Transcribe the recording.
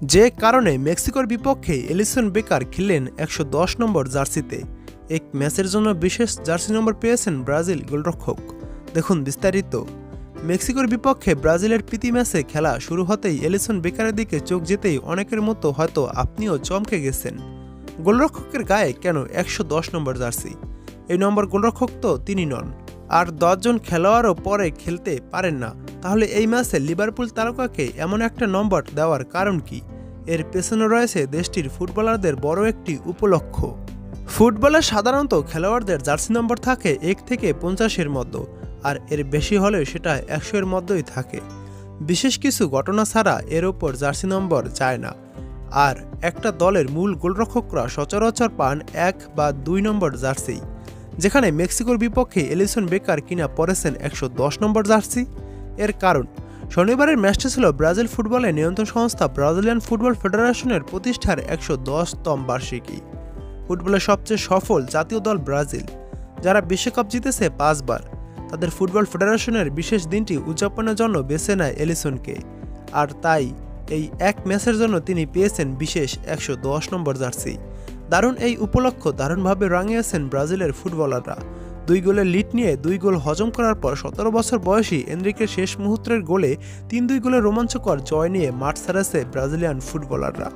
যে কারণে মেক্সিকোর বিপক্ষে এলিসন বেকার খেললেন ১১০ নম্বর জার্সিতে। এক ম্যাচের জন্য বিশেষ জার্সি নম্বর পেয়েছেন ব্রাজিল গোলরক্ষক। দেখুন বিস্তারিত। মেক্সিকোর বিপক্ষে ব্রাজিলের প্রীতি ম্যাচে খেলা শুরু হতেই এলিসন বেকারের দিকে চোখ যেতেই অনেকের মতো হয়তো আপনিও চমকে গেছেন। গোলরক্ষকের গায়ে কেন ১১০ নম্বর জার্সি? এই নম্বর গোলরক্ষক তো তিনি নন, আর ১০ জন খেলোয়াড়ও পরে খেলতে পারেন না। তাহলে এই ম্যাচে লিভারপুল তারকাকে এমন একটা নম্বর দেওয়ার কারণ কি? এর পেছনে রয়েছে দেশটির ফুটবলারদের বড় একটি উপলক্ষ। ফুটবলে সাধারণত খেলোয়াড়দের জার্সি নম্বর থাকে ১ থেকে ৫০-এর মধ্যে, আর এর বেশি হলে সেটা ১০০-এর মধ্যেই থাকে। বিশেষ কিছু ঘটনা ছাড়া এর উপর জার্সি নম্বর যায় না। আর একটা দলের মূল গোলরক্ষকরা সচরাচর পান ১ বা ২ নম্বর জার্সি, যেখানে মেক্সিকোর বিপক্ষে এলিসন বেকার কিনা পরেছেন ১১০ নম্বর জার্সি। এর কারণ, শনিবারের ম্যাচটি ছিল ব্রাজিল ফুটবলের নিয়ন্ত্রণ সংস্থা ব্রাজিলিয়ান ফুটবল ফেডারেশনের প্রতিষ্ঠার ১১০তম বার্ষিকী। ফুটবলের সবচেয়ে সফল জাতীয় দল ব্রাজিল, যারা বিশ্বকাপ জিতেছে ৫ বার, তাদের ফুটবল ফেডারেশনের বিশেষ দিনটি উদযাপনের জন্য বেছে নেয় এলিসনকে। আর তাই এই এক ম্যাচের জন্য তিনি পেয়েছেন বিশেষ ১১০ নম্বর জার্সি। দারুণ এই উপলক্ষ দারুণভাবে রাঙিয়েছেন ব্রাজিলের ফুটবলাররা। ২ গোলের লিড নিয়ে ২ গোল হজম করার পর ১৭ বছর বয়সী এনরিকের শেষ মুহূর্তের গোলে ৩-২ গোলের রোমাঞ্চকর জয় নিয়ে মাঠ ছেড়েছে ব্রাজিলিয়ান ফুটবলাররা।